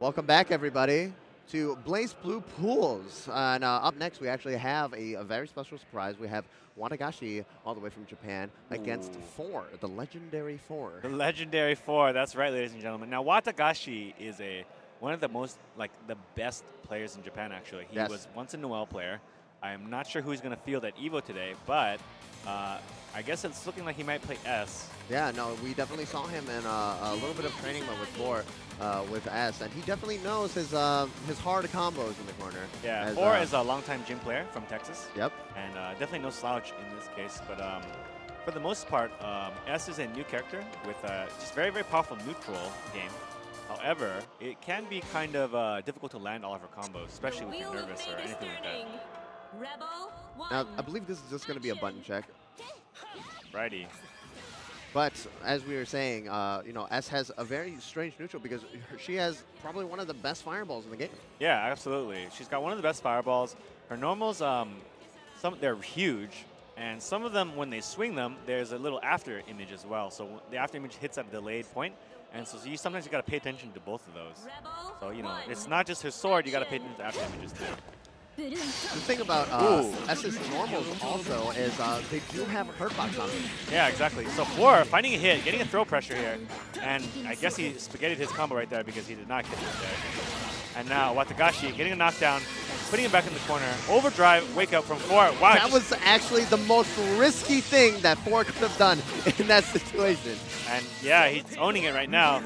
Welcome back, everybody, to Blaze Blue Pools. And up next, we actually have a very special surprise. We have Watagashi, all the way from Japan, against Four, the legendary Four. The legendary Four, that's right, ladies and gentlemen. Now, Watagashi is one of the the best players in Japan, actually. He was once a Noel player. I'm not sure who he's going to field at EVO today, but I guess it's looking like he might play S. Yeah, no, we definitely saw him in a little bit of training with Four. With S, and he definitely knows his hard combos in the corner. Yeah, Four is a longtime gym player from Texas. Yep. And definitely no slouch in this case, but for the most part, S is a new character with just very, very powerful neutral game. However, it can be kind of difficult to land all of her combos, especially when you're nervous or anything like that. Now, I believe this is just going to be a button check. Righty. But as we were saying, you know, S has a very strange neutral because she has probably one of the best fireballs in the game. Yeah, absolutely. She's got one of the best fireballs. Her normals, they're huge, and some of them, when they swing them, there's a little after image as well. So the after image hits at a delayed point, and so sometimes you got to pay attention to both of those. So you know, it's not just her sword; you got to pay attention to after images too. The thing about S's normals also is they do have a hurtbox on them. Yeah, exactly. So Four finding a hit, getting a throw pressure here, and I guess he spaghettied his combo right there because he did not get it there. And now Watagashi getting a knockdown, putting him back in the corner. Overdrive, wake up from Four. Wow. That was actually the most risky thing that Four could have done in that situation. And yeah, he's owning it right now.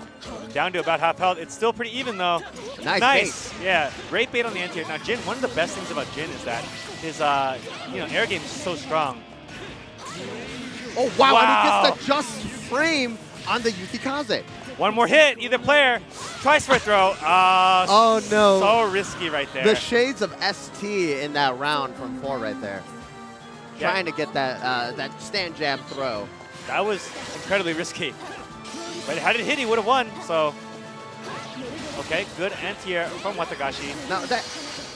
Down to about half health. It's still pretty even though. Nice. Bait. Yeah, great bait on the end here. Now Jin, one of the best things about Jin is that his air game is so strong. Oh wow, and he gets the just frame on the Yukikaze. One more hit, either player. Tries for a throw. Oh no. So risky right there. The shades of ST in that round from Four right there. Yeah. Trying to get that stand jab throw. That was incredibly risky. But had it hit, he would have won, so. Okay, good anti-air from Watagashi. Now that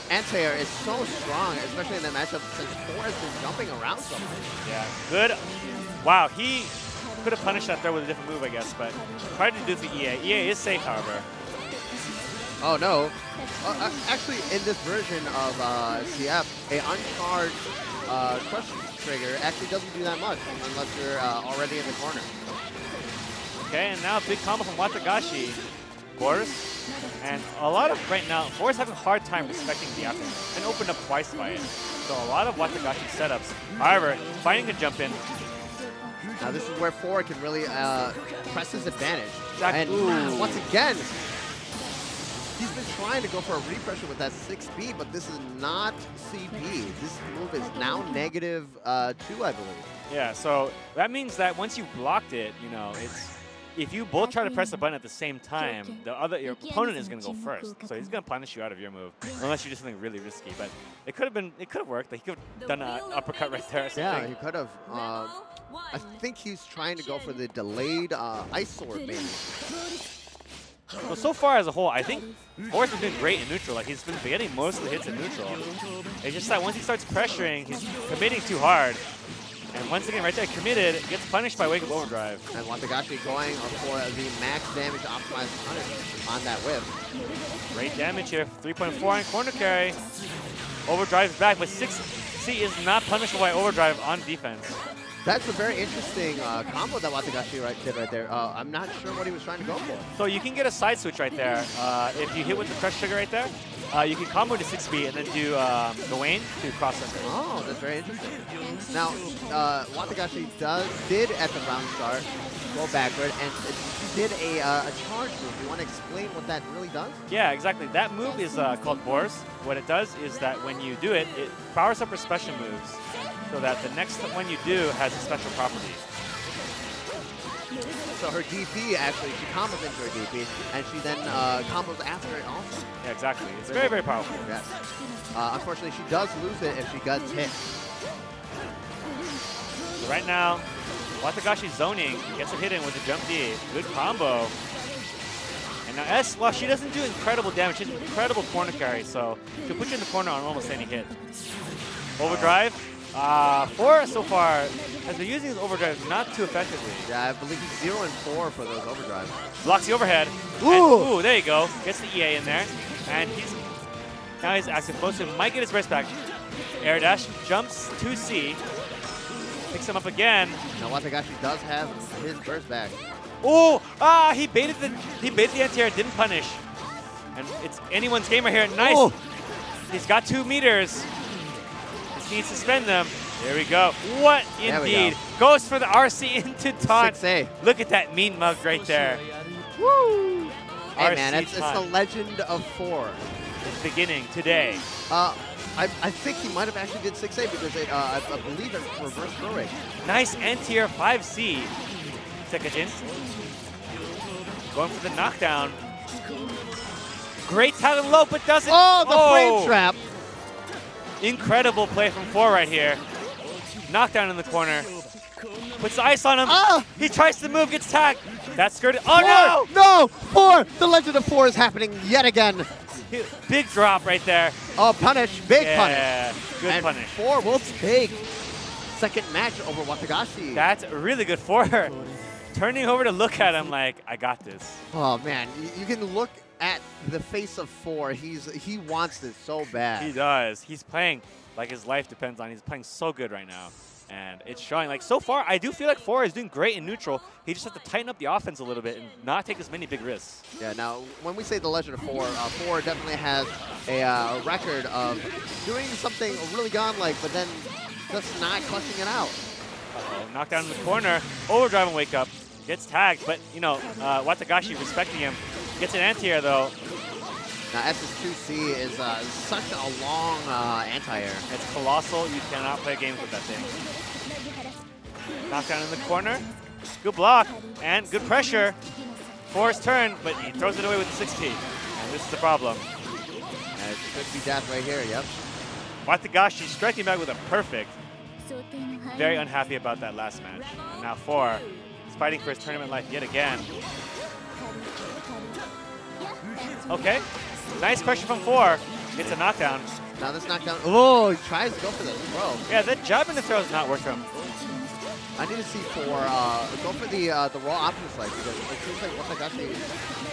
anti-air is so strong, especially in that matchup since Four has been jumping around so much. Yeah, good. Wow, he could have punished that throw with a different move, I guess, but tried to do the EA. EA is safe, however. Oh no. Actually, in this version of CF, a uncharged crush trigger actually doesn't do that much unless you're already in the corner. Okay, and now a big combo from Watagashi. Of course. And a lot of, right now, Four is having a hard time respecting the after and opened up twice by it. So a lot of Watagashi setups. However, finding a jump in. Now this is where Four can really press his advantage. Exactly. And once again, he's been trying to go for a repressure with that 6B, but this is not CP. This move is now -2, I believe. Yeah, so that means that once you blocked it, you know, if you both try to press the button at the same time, your opponent is going to go first. So he's going to punish you out of your move, unless you do something really risky. But it could have worked. He could have done an uppercut right there or something. Yeah, he could have. I think he's trying to go for the delayed ice sword, maybe. Well, so far as a whole, I think Four's been doing great in neutral. Like, he's been getting most of the hits in neutral. It's just that once he starts pressuring, he's committing too hard. And once again, right there, committed, gets punished by Wake Up Overdrive. And Watagashi going for the max damage optimized punish on that whip. Great damage here, 3.4 on corner carry. Overdrive's back, but 6C is not punishable by Overdrive on defense. That's a very interesting combo that Watagashi did right there. I'm not sure what he was trying to go for. So you can get a side switch right there. If you hit with the crush trigger right there, you can combo to 6B and then do Gawain to cross center. Oh, that's very interesting. Now, Watagashi did at the round start go backward, and he did a charge move. Do you want to explain what that really does? Yeah, exactly. That move is called Boris. What it does is that when you do it, it powers up her special moves so that the next one you do has a special property. So her DP, actually, she combos into her DP, and she then combos after it also. Yeah, exactly. It's very, very powerful. Yes. Unfortunately, she does lose it if she gets hit. So right now, Watagashi zoning, gets a hit in with a jump D. Good combo. And now S, well, she doesn't do incredible damage. She has incredible corner carry, so she'll put you in the corner on almost any hit. Overdrive. Four so far has been using his overdrive not too effectively. Yeah, I believe he's 0 and 4 for those overdrives. Blocks the overhead. Ooh, there you go. Gets the EA in there. And now he's active close to him. Might get his burst back. Air dash, jumps to C. Picks him up again. Now Watagashi does have his burst back. Oh, he baited the anti-air, didn't punish. And it's anyone's game right here. Nice. Oh. He's got 2 meters. Just needs to spend them. There we go. What indeed. Goes for the RC into taunt. 6A. Look at that mean mug right there. Woo! Hey RC man, it's the legend of 4. It's beginning today. I think he might have actually did 6A because I believe it's reverse throw rate. Nice anti-air 5C. Second in. Going for the knockdown. Great talent low, but doesn't. Oh, the frame trap. Incredible play from 4 right here. Knockdown in the corner. Puts ice on him. He tries to move, gets tagged. That's skirted. Oh, 4. No! 4! The legend of 4 is happening yet again. Big drop right there. Oh, punish. Big Yeah, punish. good And punish. 4 will take second match over Watagashi. That's really good for her. Turning over to look at him like, I got this. Oh, man. You can look at the face of 4. He wants this so bad. He does. He's playing like his life depends on. He's playing so good right now. And it's showing. Like, so far, I do feel like 4 is doing great in neutral. He just has to tighten up the offense a little bit and not take as many big risks. Yeah, now, when we say the legend of 4, 4 definitely has a record of doing something really godlike, but then just not clutching it out. Uh-oh, knockdown in the corner. Overdrive and wake up. Gets tagged, but, you know, Watagashi respecting him. Gets an anti-air, though. Now, SS2C is such a long anti-air. It's colossal. You cannot play games with that thing. Knockdown in the corner. Good block and good pressure. 4's turn, but he throws it away with the 6T. And this is the problem. And it could be death right here, yep. Watagashi striking back with a perfect. Very unhappy about that last match. And now 4 is fighting for his tournament life yet again. Okay. Nice pressure from 4. Gets a knockdown. Now this knockdown. Oh, he tries to go for the throw. Yeah, that jab in the throw has not worked for him. I need to see 4 go for the raw option slice because it seems like Watagashi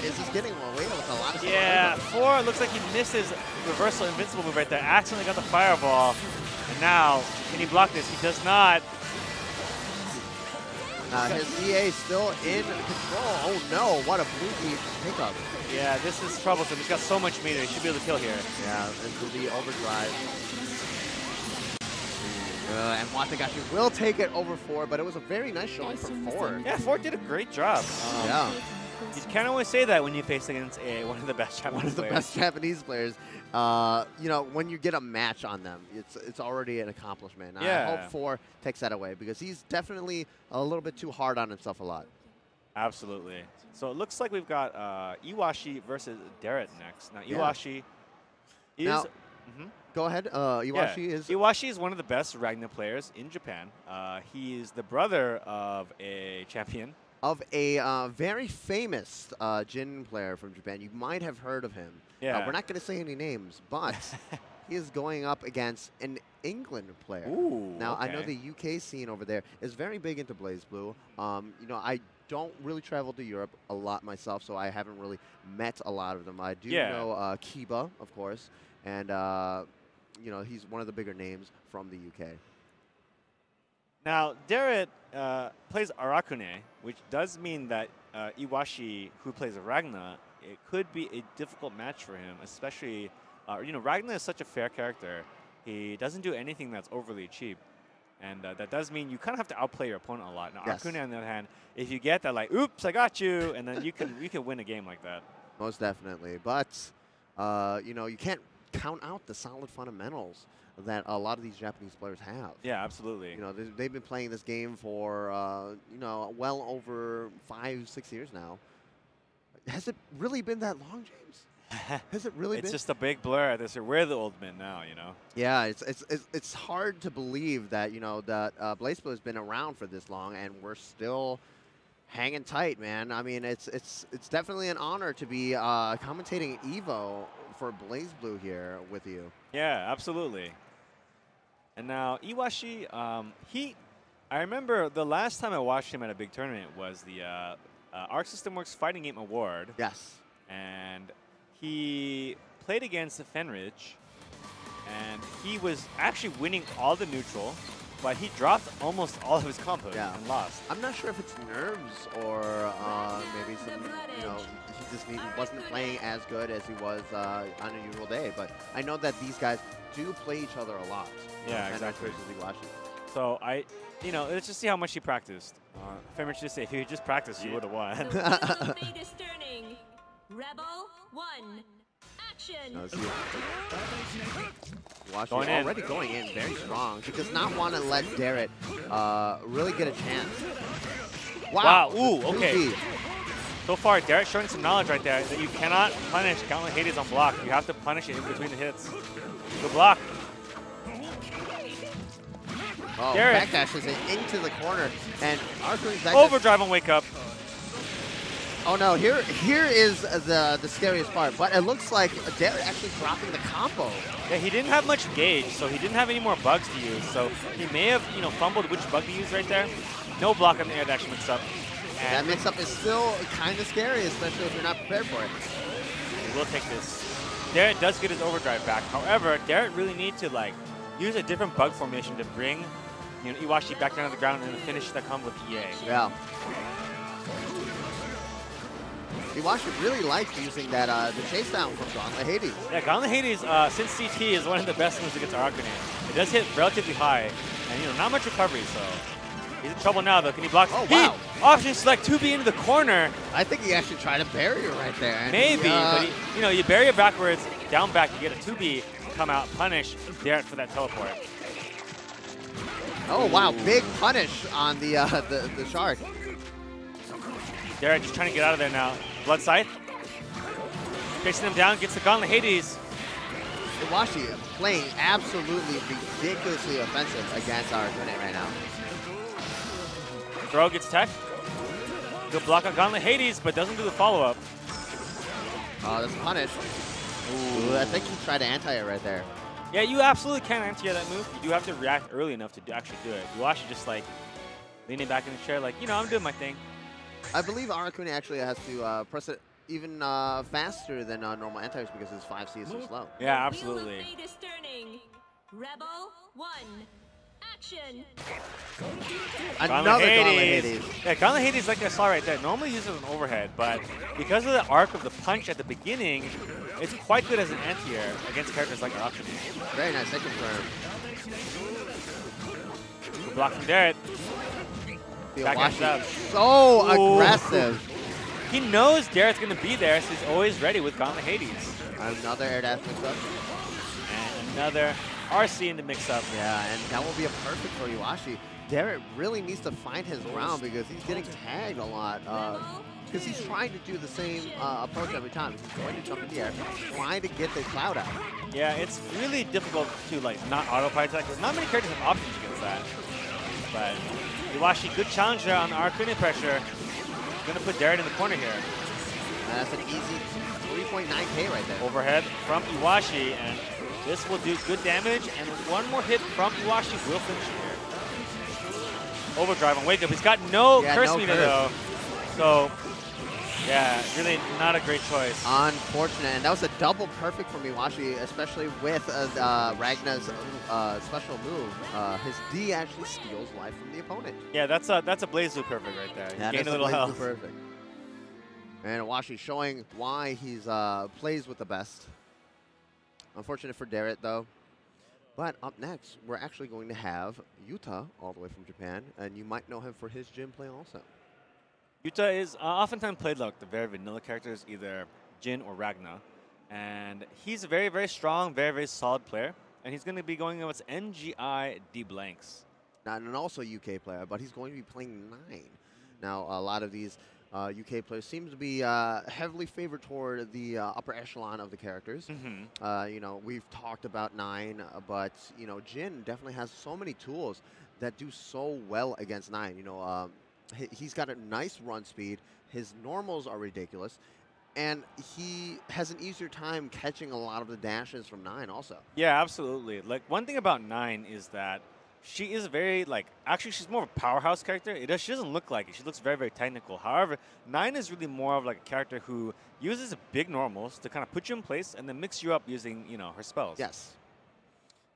is just getting away with a lot of stuff. Yeah, 4 looks like he missed his reversal invincible move right there. Accidentally got the fireball. And now, can he block this? He does not. His EA is still in control. Oh no, what a blue pickup. Yeah, this is troublesome. He's got so much meter. He should be able to kill here. Yeah, into the overdrive. And Watagashi will take it over 4, but it was a very nice showing from 4. Yeah, 4 did a great job. Yeah. You can't always say that when you face against one of the best Japanese players. One of the best Japanese players. You know, when you get a match on them, it's already an accomplishment. Yeah. I hope 4 takes that away because he's definitely a little bit too hard on himself a lot. Absolutely. So it looks like we've got Iwashi versus Derek next. Now, Iwashi is... Now, go ahead. Iwashi is one of the best Ragna players in Japan. He is the brother of a champion. Of a very famous Jin player from Japan. You might have heard of him. Yeah. We're not going to say any names, but he is going up against an England player. Ooh, now, okay. I know the UK scene over there is very big into BlazBlue. You know, I don't really travel to Europe a lot myself, so I haven't really met a lot of them. I do know Kiba, of course, and, you know, he's one of the bigger names from the UK. Now, Derek plays Arakune, which does mean that Iwashi, who plays Ragna, it could be a difficult match for him, especially, you know, Ragna is such a fair character. He doesn't do anything that's overly cheap. And that does mean you kind of have to outplay your opponent a lot. Now, Arakune, on the other hand, if you get that, like, oops, I got you, and then you can win a game like that. Most definitely. But, you know, you can't count out the solid fundamentals that a lot of these Japanese players have. Yeah, absolutely. You know, they've been playing this game for, you know, well over 5-6 years now. Has it really been that long, James? Has it really been? It's just a big blur at this. We're the old men now, you know? Yeah, it's hard to believe that, you know, that BlazBlue has been around for this long and we're still hanging tight, man. I mean, it's definitely an honor to be commentating EVO for BlazBlue here with you. Yeah, absolutely. And now Iwashi, I remember the last time I watched him at a big tournament was the Arc System Works Fighting Game Award. Yes. And he played against Fenridge, and he was actually winning all the neutral, but he dropped almost all of his combos and lost. I'm not sure if it's nerves or maybe some, he wasn't playing as good as he was on a usual day. But I know that these guys do play each other a lot. Yeah, exactly. Versus so let's just see how much he practiced. Fenridge just say if he just practiced, you would have won. Rebel 1, action. Already going in very strong. He does not want to let Derek really get a chance. Wow. Ooh, okay. So far, Derek showing some knowledge right there that you cannot punish Gauntlet Hades on block. You have to punish it in between the hits. Good block. Oh, backdashes it into the corner, and Arcune's back. Overdrive on Wake Up. Oh no, here is the scariest part, but it looks like Derek actually dropping the combo. Yeah, he didn't have much gauge, so he didn't have any more bugs to use. So he may have, fumbled which bug to use right there. No block on the air dash mix-up. That mix-up is still kind of scary, especially if you're not prepared for it. He will take this. Derek does get his overdrive back. However, Derek really needs to use a different bug formation to bring Iwashi back down to the ground and finish that combo with EA. Yeah. Iwashi really likes using that the chase down from Gauntlet Hades. Yeah, Gauntlet Hades, since CT is one of the best moves against Arcanine. It does hit relatively high, and not much recovery, so he's in trouble now though. Can he block? Oh wow! Option select 2B into the corner. I think he actually tried a barrier right there. Maybe, but you bury it backwards, down back, you get a 2B, come out, punish Derek for that teleport. Oh wow, big punish on the shark. Derek just trying to get out of there now. Blood Scythe. Chasing him down, gets the Gauntlet Hades. Iwashi playing absolutely ridiculously offensive against Arcanine right now. Throw gets tech. Good block on Gauntlet Hades, but doesn't do the follow-up. Oh, that's punish. Ooh, I think he tried to anti it right there. Yeah, you absolutely can anti that move. You do have to react early enough to actually do it. Iwashi just leaning back in the chair I'm doing my thing. I believe Aracune actually has to press it even faster than normal anti-airs because his 5C is so slow. Yeah, absolutely. Rebel 1, action. Another Gauntlet Hades. Yeah, Gauntlet Hades, like I saw right there, normally uses an overhead, but because of the arc of the punch at the beginning, it's quite good as an anti-air against characters like Aracune. Very nice, I confirm. Good block from Derek. So aggressive. He knows Derek's going to be there, so he's always ready with Gauntlet Hades. Another air dash mix-up. And another RC in the mix-up. Yeah, and that will be a perfect for Iwashi. Derek really needs to find his ground because he's getting tagged a lot. Because he's trying to do the same approach every time. He's going to jump in the air, trying to get the cloud out. Yeah, it's really difficult to not auto-pie attack. Not many characters have options against that. But Iwashi, good challenge there on the Arcanine pressure. Going to put Derek in the corner here. And that's an easy 3.9K right there. Overhead from Iwashi, and this will do good damage. And one more hit from Iwashi will finish here. Overdrive on Wake Up. He's got no curse meter though. So, yeah, really not a great choice. Unfortunate. And that was a double perfect from Iwashi, especially with Ragna's special move. His D actually steals life from the opponent. Yeah, that's a Blaze Loop perfect right there. Yeah, gained a little health. Perfect. And Iwashi showing why he's plays with the best. Unfortunate for Derek though. But up next, we're actually going to have Yuta all the way from Japan, and you might know him for his gym play also. Yuta is oftentimes played like the very vanilla characters, either Jin or Ragna. And he's a very, very strong, very, very solid player. And he's going to be going with NGI D blanks. And also a UK player, but he's going to be playing 9. Now, a lot of these UK players seem to be heavily favored toward the upper echelon of the characters. Mm-hmm. We've talked about 9, but Jin definitely has so many tools that do so well against 9. He's got a nice run speed. His normals are ridiculous. And he has an easier time catching a lot of the dashes from 9 also. Yeah, absolutely. Like, one thing about 9 is that She is very, like, actually she's more of a powerhouse character. She doesn't look like it. She looks very, very technical. However, 9 is really more of like a character who uses big normals to kind of put you in place and then mix you up using, you know, her spells. Yes.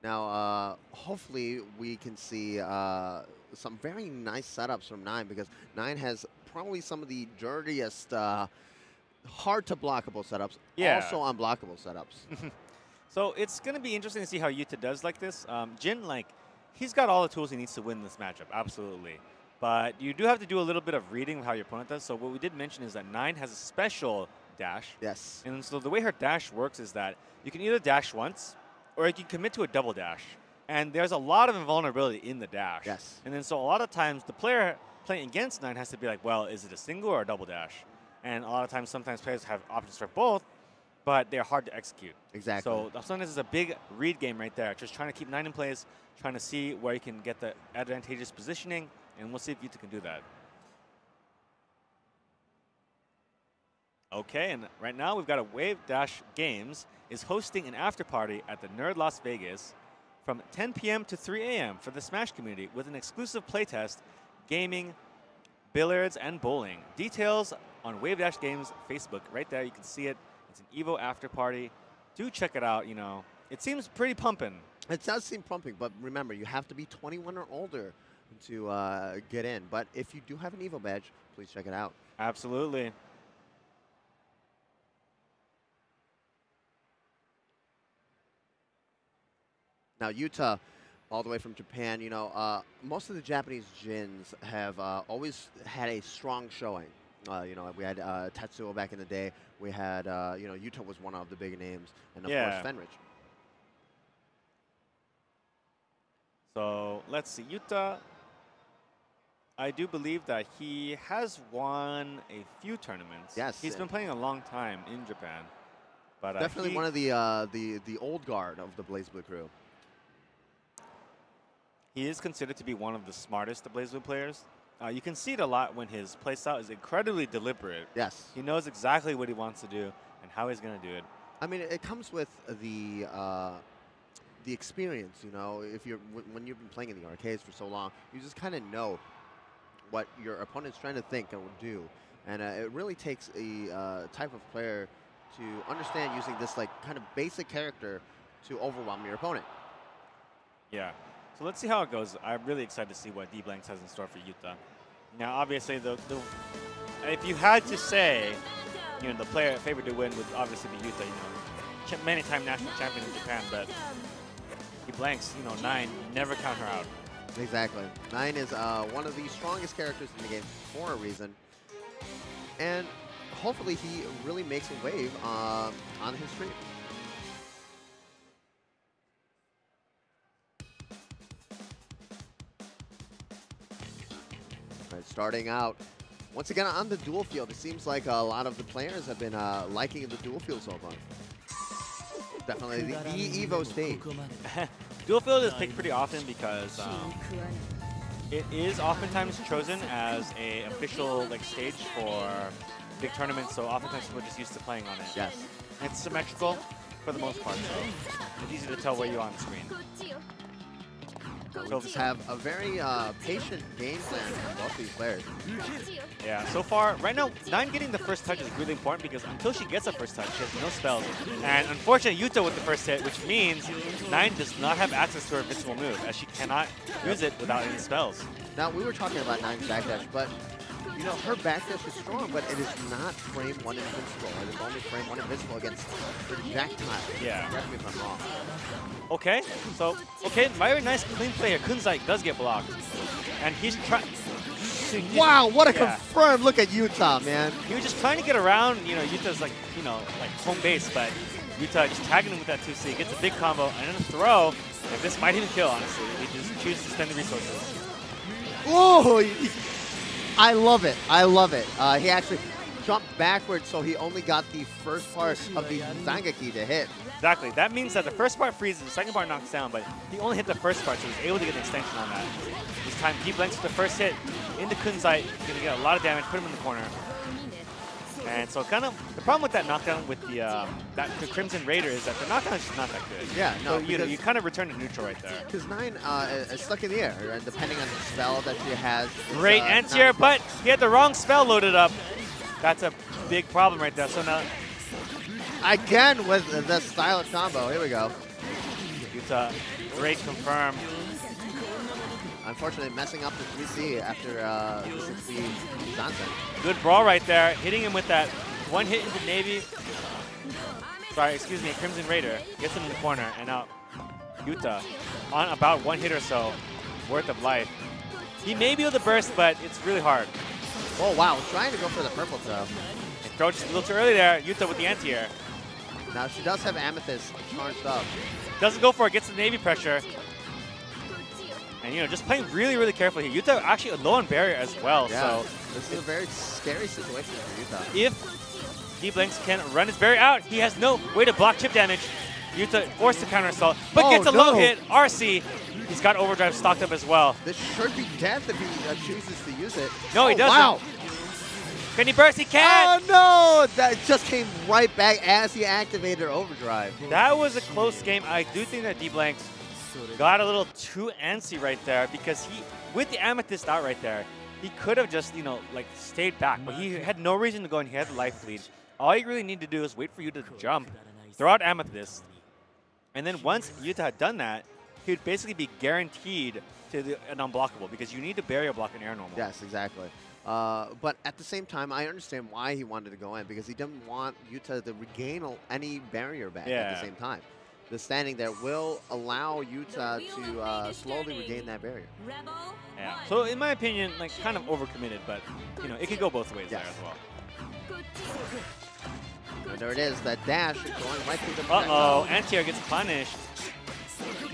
Now, hopefully we can see some very nice setups from 9, because 9 has probably some of the dirtiest, hard to blockable setups, also unblockable setups. So it's going to be interesting to see how Yuta does like this. Jin, like, he's got all the tools he needs to win this matchup, absolutely. But you do have to do a little bit of reading of how your opponent does. So what we did mention is that 9 has a special dash. Yes. And so the way her dash works is that you can either dash once, or you can commit to a double dash. And there's a lot of invulnerability in the dash. Yes. And then so a lot of times the player playing against 9 has to be like, well, is it a single or a double dash? And a lot of times, sometimes players have options for both, but they're hard to execute. Exactly. So sometimes it's a big read game right there. Just trying to keep 9 in place, trying to see where you can get the advantageous positioning, and we'll see if Yuta can do that. Okay, and right now we've got a Wave Dash Games is hosting an after party at the Nerd Las Vegas from 10 p.m. to 3 a.m. for the Smash community with an exclusive playtest, gaming, billiards, and bowling. Details on Wave Dash Games Facebook. Right there, you can see it. It's an EVO after party. Do check it out, you know. It seems pretty pumping. It does seem pumping, but remember, you have to be 21 or older to get in. But if you do have an EVO badge, please check it out. Absolutely. Now, Yuta, all the way from Japan, you know, most of the Japanese Jins have always had a strong showing. You know, we had Tetsuo back in the day. We had, you know, Yuta was one of the big names. And, of course, Fenrich. So, let's see. Yuta, I do believe that he has won a few tournaments. Yes. He's been playing a long time in Japan. But definitely one of the old guard of the BlazBlue crew. He is considered to be one of the smartest of BlazBlue players. You can see it a lot when his playstyle is incredibly deliberate. Yes. He knows exactly what he wants to do and how he's going to do it. I mean, it comes with the experience, you know. If you're when you've been playing in the arcades for so long, you just kind of know what your opponent's trying to think and will do. And it really takes a type of player to understand using this like kind of basic character to overwhelm your opponent. Yeah. So let's see how it goes. I'm really excited to see what D-Blanks has in store for Yuta. Now, obviously, if you had to say, you know, the player favored to win would obviously be Yuta. You know, many-time national champion in Japan, but D-Blanks, you know, 9, never count her out. Exactly. 9 is one of the strongest characters in the game for a reason, and hopefully he really makes a wave on his stream. Starting out, once again on the dual field, it seems like a lot of the players have been liking the dual field so far. Definitely the EVO stage. Dual field is picked pretty often because it is oftentimes chosen as an official like stage for big tournaments, so oftentimes people are just used to playing on it. Yes. It's symmetrical for the most part, so it's easy to tell where you are on the screen. So have a very patient game plan from both these players. Yeah, so far, right now, 9 getting the first touch is really important because until she gets a first touch, she has no spells. And unfortunately, Yuta with the first hit, which means 9 does not have access to her invincible move, as she cannot use it without any spells. Now, we were talking about 9's backdash, but you know, her backdash is strong, but it is not frame 1 invincible. It is only frame 1 invincible against projectile. Yeah. Correct me if I'm wrong. Okay, so, very nice clean play here. Kunzai does get blocked. And he's trying... Wow, what a confirmed look at Yuta, man. He was just trying to get around, you know, Yuta's like, you know, like home base, but Yuta just tagging him with that 2C, gets a big combo, and then a throw. And this might even kill, honestly. He just chooses to spend the resources. Oh, I love it. I love it. He actually jumped backwards, so he only got the first part of the Zangaki to hit. Exactly. That means that the first part freezes, the second part knocks down, but he only hit the first part, so he was able to get an extension on that. This time, he blanks with the first hit into Kunzai. He's going to get a lot of damage, put him in the corner. And so kind of the problem with that knockdown with the Crimson Raider is that the knockdown is just not that good. Yeah, no, so you kind of return to neutral right there. Because 9 is stuck in the air, and depending on the spell that she has. Great anti-air, but he had the wrong spell loaded up. That's a big problem right there. So now again with the style of combo. Here we go. Yuta, great confirm. Unfortunately, messing up the 3C after the 6C nonsense. Good brawl right there, hitting him with that one hit into Navy. Sorry, excuse me, Crimson Raider gets him in the corner, and now Yuta on about one hit or so worth of life. He may be able to burst, but it's really hard. Oh wow, trying to go for the purple throw. And throw just a little too early there. Yuta with the anti-air. Now she does have Amethyst charged up. Doesn't go for it, gets the Navy pressure. And you know, just playing really, really carefully here. Yuta actually low on barrier as well. Yeah, so this is a very scary situation for Yuta. If D-Blanks can run his barrier out, he has no way to block chip damage. Yuta forced to counter assault, but gets a low hit. RC, he's got overdrive stocked up as well. This should be death if he chooses to use it. No, he doesn't. Wow. Can he burst? He can! Oh no! That just came right back as he activated overdrive. That was a close game. I do think that D-Blanks got a little too antsy right there because he, with the Amethyst out right there, he could have just, you know, like stayed back, but he had no reason to go and he had the life lead. All you really need to do is wait for Yuta to jump, throw out Amethyst, and then once Yuta had done that, he would basically be guaranteed to an unblockable because you need to barrier block an air normal. Yes, exactly. But at the same time, I understand why he wanted to go in because he didn't want Yuta to regain any barrier back at the same time. The standing there will allow Yuta to slowly regain that barrier. Yeah. So in my opinion, like kind of overcommitted, but you know it could go both ways there as well. And there it is, that dash going right through the Uh-oh, anti-air gets punished.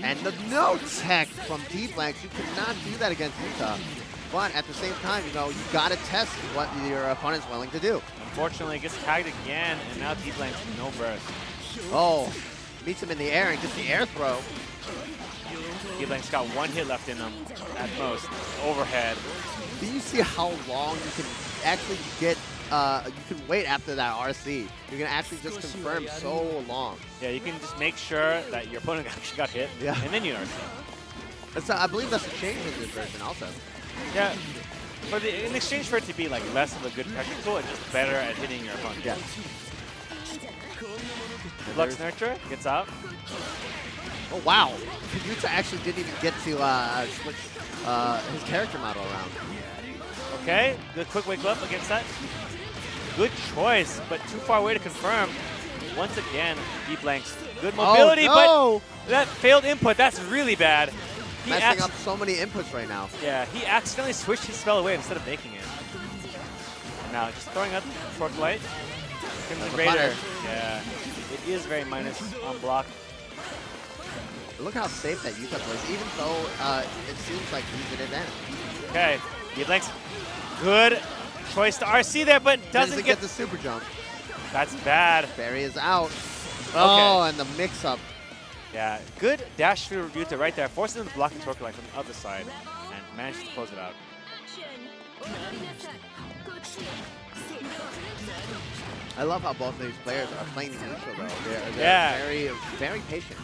And the no tech from D-Blanks, you cannot do that against Yuta. But at the same time, you know, you gotta test what your opponent's willing to do. Unfortunately, it gets tagged again, and now D-Blanks no burst. Oh, meets him in the air and gets the air throw. D-Blanks got one hit left in him at most. Overhead. Do you see how long you can actually get, you can wait after that RC? You can actually just confirm so long. Yeah, you can just make sure that your opponent actually got hit, and then you RC. That's, I believe that's a change in this version also. Yeah, in exchange for it to be like less of a good pressure tool, it's just better at hitting your opponent. Yeah. Lux Nurture gets out. Oh wow, Yuta actually didn't even get to switch his character model around. Okay, good quick wake up against that. Good choice, but too far away to confirm. Once again, D-Blanks, good mobility, but that failed input, that's really bad. He messing up so many inputs right now. Yeah, he accidentally switched his spell away instead of making it. And now just throwing up Torque Light. Crimson Raider. Yeah, it is very minus on block. Look how safe that Yuta plays, even though it seems like he's an advantage. Okay, D-Blanks, good choice to RC there, but doesn't get the super jump. That's bad. Barry is out. Okay. Oh, and the mix-up. Yeah, good dash through Yuta right there, forcing him to block the Torque Light from the other side, and managed to close it out. I love how both of these players are playing neutral though. They're very, very patient.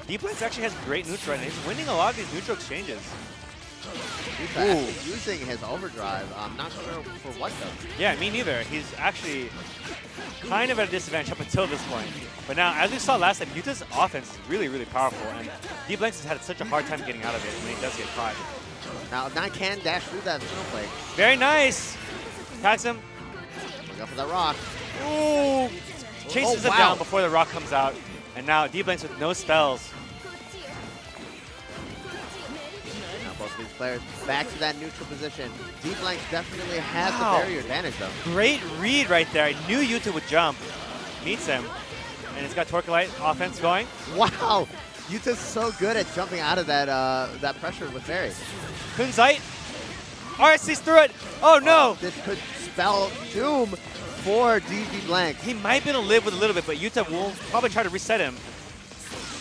D-Blanks actually has great neutral and he's winning a lot of these neutral exchanges. Yuta actually using his overdrive. I'm not sure for what though. Yeah, me neither. He's actually kind of at a disadvantage up until this point. But now, as we saw last time, Yuta's offense is really, really powerful, and D-Blanks has had such a hard time getting out of it when he does get caught. Now, Nine can dash through that snowflake. Very nice. Tags him. Go for the rock. Ooh. Chases him down before the rock comes out. And now D-Blanks with no spells. Now both of these players back to that neutral position. D-Blanks definitely has the barrier advantage though. Great read right there. I knew Yuta would jump. Meets him. And he's got Torque Light offense going. Wow. Yuta's so good at jumping out of that that pressure with Barry. Kunzite. RSC's through it. Oh no. This could spell doom for D-Blanks. He might be able to live with a little bit, but Yuta will probably try to reset him.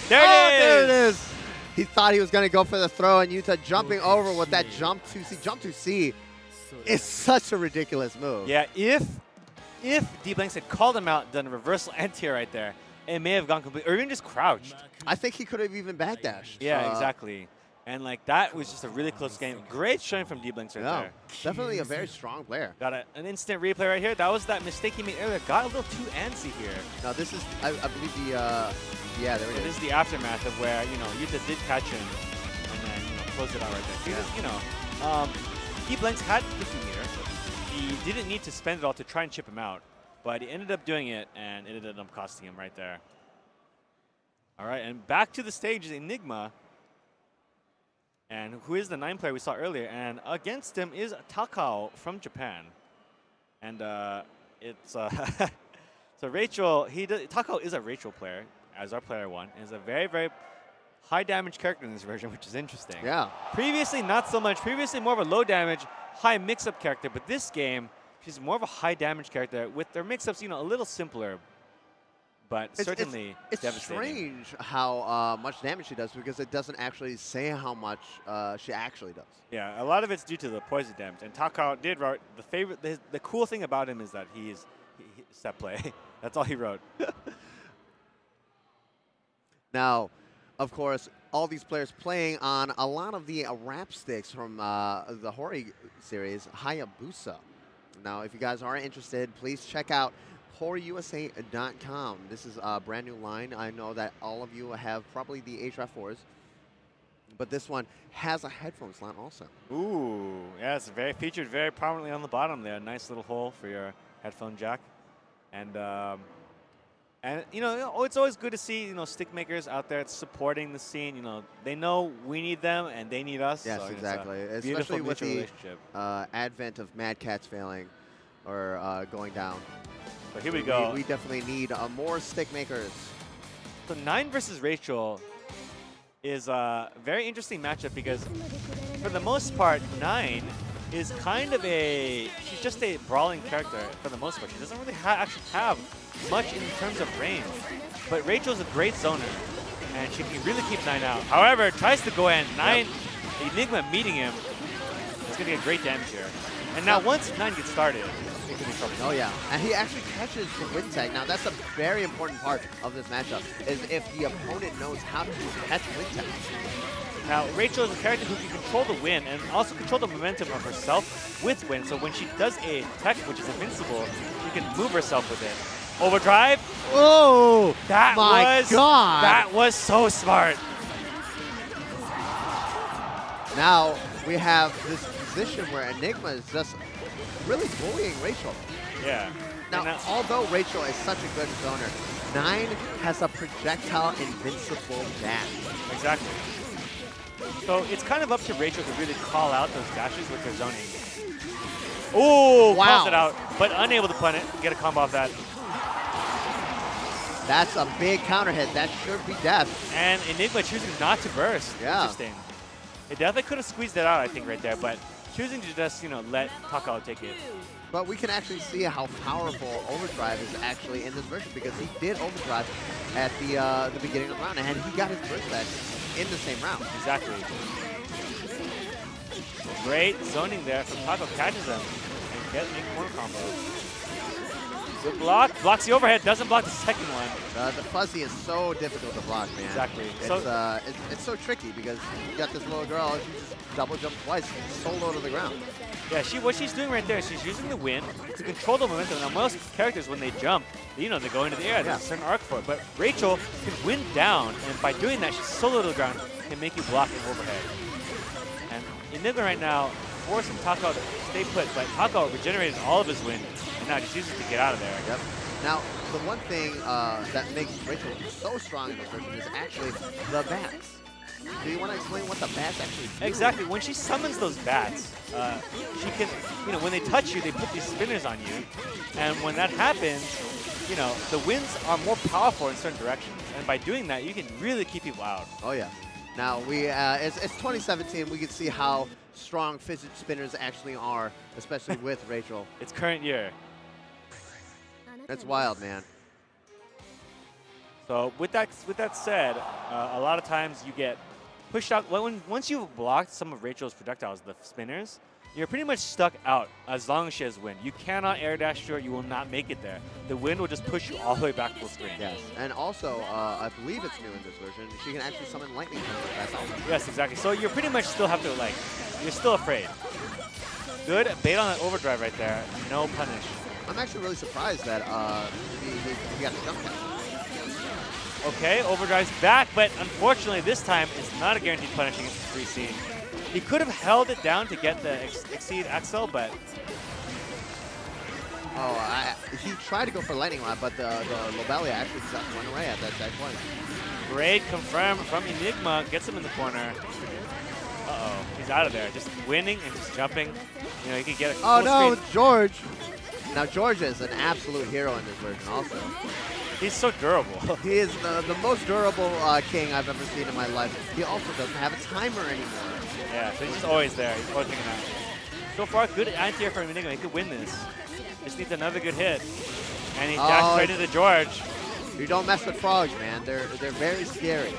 There it is. There it is. He thought he was going to go for the throw, and Yuta jumping over with that jump 2C. Jump 2C is such a ridiculous move. Yeah, if if D-Blanks had called him out, done a reversal anti-air right there, it may have gone complete, or even just crouched. I think he could have even backdashed. Yeah, exactly. And like that was just a really close game. Great showing from D-Blanks right there. Definitely a very strong player. Got an instant replay right here. That was that mistake he made earlier. Got a little too antsy here. Now this is, I believe the, yeah, there it is. This is the aftermath of where, you know, Yuta did catch him and then, you know, closed it out right there. Because, you know, D-Blanks had 50 meter. He didn't need to spend it all to try and chip him out, but he ended up doing it, and it ended up costing him right there. All right, and back to the stage is Enigma. And who is the 9 player we saw earlier, and against him is Takao from Japan. And it's so Rachel. Takao is a Rachel player, as our player 1, and is a very, very high damage character in this version, which is interesting. Yeah. Previously, not so much. Previously, more of a low damage, high mix-up character, but this game, she's more of a high damage character with their mix-ups, you know, a little simpler. But certainly devastating. It's strange how much damage she does because it doesn't actually say how much she actually does. Yeah, a lot of it's due to the poison damage. And Takao did write the cool thing about him is that he's set play. That's all he wrote. Now, of course, all these players playing on a lot of the rap sticks from the Hori series, Hayabusa. Now, if you guys are interested, please check out HoriUSA.com. This is a brand new line. I know that all of you have probably the HRF4s, but this one has a headphone slot also. Ooh, yeah, it's featured very prominently on the bottom there. Nice little hole for your headphone jack. And you know, it's always good to see, you know, stick makers out there supporting the scene. You know, they know we need them and they need us. Yes, so exactly. Especially with the advent of Mad Cats failing or going down. So here we go. We definitely need more stick makers. So 9 versus Rachel is a very interesting matchup because for the most part, 9 is kind of she's just a brawling character for the most part. She doesn't really actually have much in terms of range. But Rachel's a great zoner, and she can really keep 9 out. However, tries to go in. 9, Enigma meeting him. It's going to get great damage here. And now once 9 gets started, it can be trouble. Oh yeah, and he actually catches the wind tag. Now that's a very important part of this matchup, is if the opponent knows how to catch wind tag. Now, Rachel is a character who can control the wind and also control the momentum of herself with wind. So when she does a tech, which is invincible, she can move herself with it. Overdrive. Oh, that was so smart. Now we have this position where Enigma is just really bullying Rachel. Yeah. Now, although Rachel is such a good zoner, 9 has a projectile invincible dash. Exactly. So it's kind of up to Rachel to really call out those dashes with her zoning. Oh, wow. Calls it out, but unable to pun it, get a combo off that. That's a big counter hit. That should be death. And Enigma choosing not to burst. Yeah. Interesting. It definitely could have squeezed it out, I think, right there, but choosing to just, you know, let Takao take it. But we can actually see how powerful Overdrive is actually in this version because he did Overdrive at the beginning of the round, and he got his burst back in the same round. Exactly. Great zoning there from Takao, catches him and gets a corner combo. Good block, blocks the overhead, doesn't block the second one. The fuzzy is so difficult to block, man. Exactly. It's so tricky because you got this little girl, she just double jump twice, so low to the ground. Yeah, what she's doing right there, she's using the wind to control the momentum. Now, most characters, when they jump, you know, they go into the air. There's a certain arc for it. But Rachel can wind down, and by doing that, she's so low to the ground, can make you block an overhead. And Enigma right now forcing Takao to stay put, but Takao regenerated all of his wind, and now just uses it to get out of there. Yep. Now, the one thing that makes Rachel so strong in this version is actually the bats. Do you want to explain what the bats actually do? Exactly. When she summons those bats, she can, you know, when they touch you, they put these spinners on you. And when that happens, you know, the winds are more powerful in certain directions. And by doing that, you can really keep people out. Oh, yeah. Now, it's 2017. We can see how strong fidget spinners actually are, especially with Rachel. It's current year. That's wild, man. So with that said, a lot of times you get pushed out. Once you've blocked some of Rachel's projectiles, the spinners, you're pretty much stuck out as long as she has wind. You cannot air dash short. You will not make it there. The wind will just push you all the way back full screen. Yes, and also, I believe it's new in this version, she can actually summon lightning from her fast also. Yes, exactly. So you pretty much still have to, like, you're still afraid. Good bait on that overdrive right there. No punish. I'm actually really surprised that he got the jump catch. Okay, overdrive's back, but unfortunately this time it's not a guaranteed punish against the free scene. He could have held it down to get the exceed Axel, but... Oh, he tried to go for lightning rod, but the Lobelia actually went away at that point. Great confirm from Enigma, gets him in the corner. Uh-oh, he's out of there, just winning and just jumping. You know, he could get a Oh no, screen. George! Now George is an absolute hero in this version also. He's so durable. He is the most durable king I've ever seen in my life. He also doesn't have a timer anymore. Yeah, so he's just always there. He's always hanging out. So far, good anti-air from Enigma. He could win this. Just needs another good hit. And he dashed right into George. You don't mess with frogs, man. They're very scary.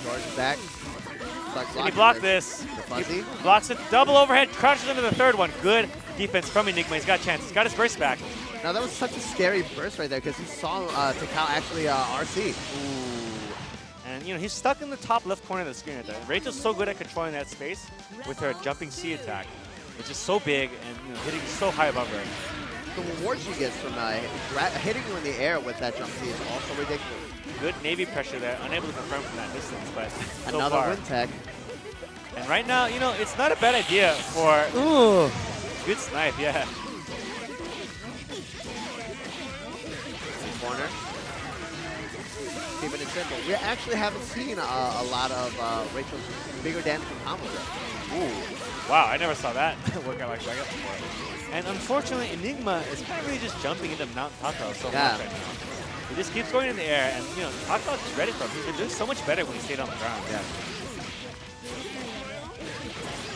George is back. Can he block this? He blocks it. Double overhead. Crushes into the third one. Good defense from Enigma. He's got a chance. He's got his burst back. Now, that was such a scary burst right there because he saw Takao actually RC. Ooh. And, you know, he's stuck in the top left corner of the screen right there. Rachel's so good at controlling that space with her jumping C attack. It's just so big and, you know, hitting so high above her. The reward she gets from hitting you in the air with that jump C is also ridiculous. Good Navy pressure there. Unable to confirm from that distance, but so Another far. wind tech. And right now, you know, it's not a bad idea for... Ooh. Good snipe, yeah. Corner. Keeping it simple. We actually haven't seen a lot of Rachel's bigger damaging combos yet. Ooh. Wow, I never saw that work out like that before. And unfortunately, Enigma is kind of really just jumping into Mount Takao so much right now. He just keeps going in the air, and, you know, Takao's just ready for him. He's been doing so much better when he stayed on the ground. Yeah.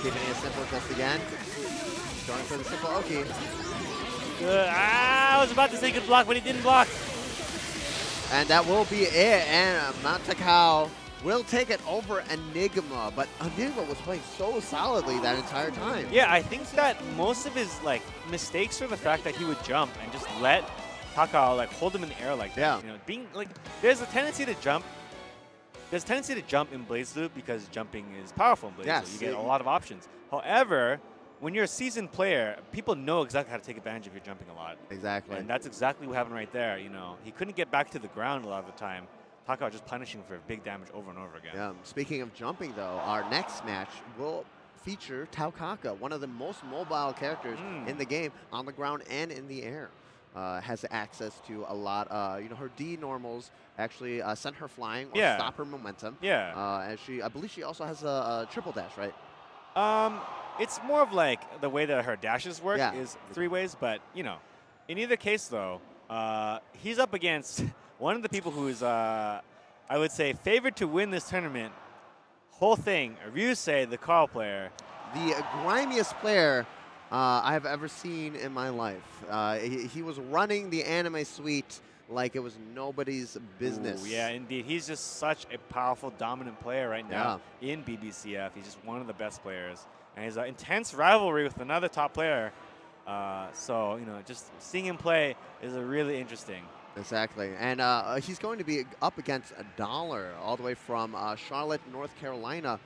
Keeping it simple just again. Going for the simple Oki. Good. I was about to say good block, but he didn't block. And that will be it. And Mount Takao will take it over Enigma. But Enigma was playing so solidly that entire time. Yeah, I think that most of his mistakes are the fact that he would jump and just let Takao hold him in the air like that. Yeah. You know, being there's a tendency to jump. There's a tendency to jump in Blaze Loop because jumping is powerful in Blaze Loop. You get a lot of options. However, when you're a seasoned player, people know exactly how to take advantage of your jumping a lot. Exactly. And that's exactly what happened right there. You know, he couldn't get back to the ground a lot of the time. Takao just punishing for big damage over and over again. Yeah. Speaking of jumping, though, our next match will feature Taukaka, one of the most mobile characters in the game, on the ground and in the air. Has access to a lot. You know, her D normals actually send her flying or stop her momentum. Yeah. And I believe she also has a triple dash, right? It's more of the way that her dashes work is 3 ways, but you know, in either case though, he's up against one of the people who's I would say favored to win this tournament. Whole thing, Ryusei, the Carl player, the grimiest player I have ever seen in my life. He was running the anime suite like it was nobody's business. Ooh, yeah, indeed. He's just such a powerful, dominant player right now in BBCF. He's just one of the best players. And he's an intense rivalry with another top player. So, you know, just seeing him play is really interesting. Exactly. And he's going to be up against a Dollar all the way from Charlotte, North Carolina.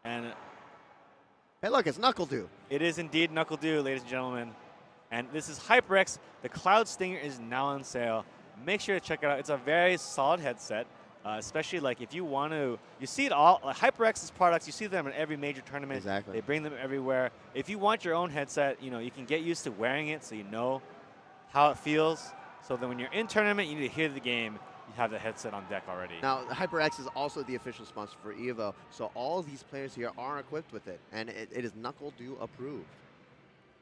And hey, look, it's Knuckle-Doo. It is indeed Knuckle-Doo, ladies and gentlemen. And this is HyperX. The Cloud Stinger is now on sale. Make sure to check it out. It's a very solid headset, especially if you want to. You see it all. HyperX's products, you see them in every major tournament. Exactly. They bring them everywhere. If you want your own headset, you know, you can get used to wearing it so you know how it feels. So that when you're in tournament, you need to hear the game. You have the headset on deck already. Now, HyperX is also the official sponsor for EVO, so all of these players here are equipped with it, and it is Knuckle-Doo approved.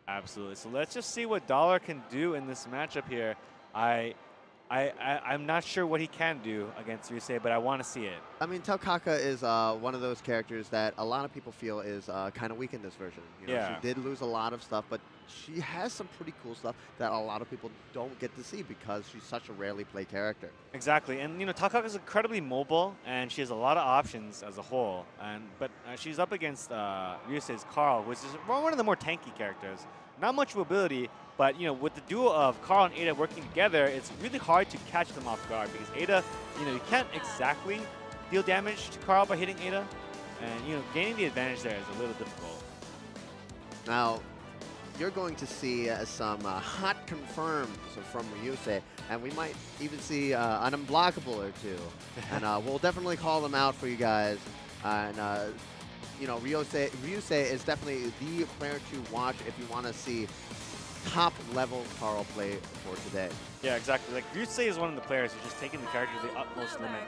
Absolutely. So let's just see what Dollar can do in this matchup here. I'm not sure what he can do against Ryusei, but I want to see it. I mean, Taukaka is one of those characters that a lot of people feel is kind of weak in this version. You know, she did lose a lot of stuff, but she has some pretty cool stuff that a lot of people don't get to see because she's such a rarely played character. Exactly, and Takaka is incredibly mobile, and she has a lot of options as a whole. But she's up against Ryusei's Carl, which is one of the more tanky characters. Not much mobility, but with the duo of Carl and Ada working together, it's really hard to catch them off guard because Ada, you can't exactly deal damage to Carl by hitting Ada, and gaining the advantage there is a little difficult. Now, you're going to see some hot confirms from Ryusei, and we might even see an unblockable or two. And we'll definitely call them out for you guys. And Ryusei is definitely the player to watch if you want to see top-level Carl play for today. Yeah, exactly. Like, Ryusei is one of the players who's just taking the character to the utmost limit.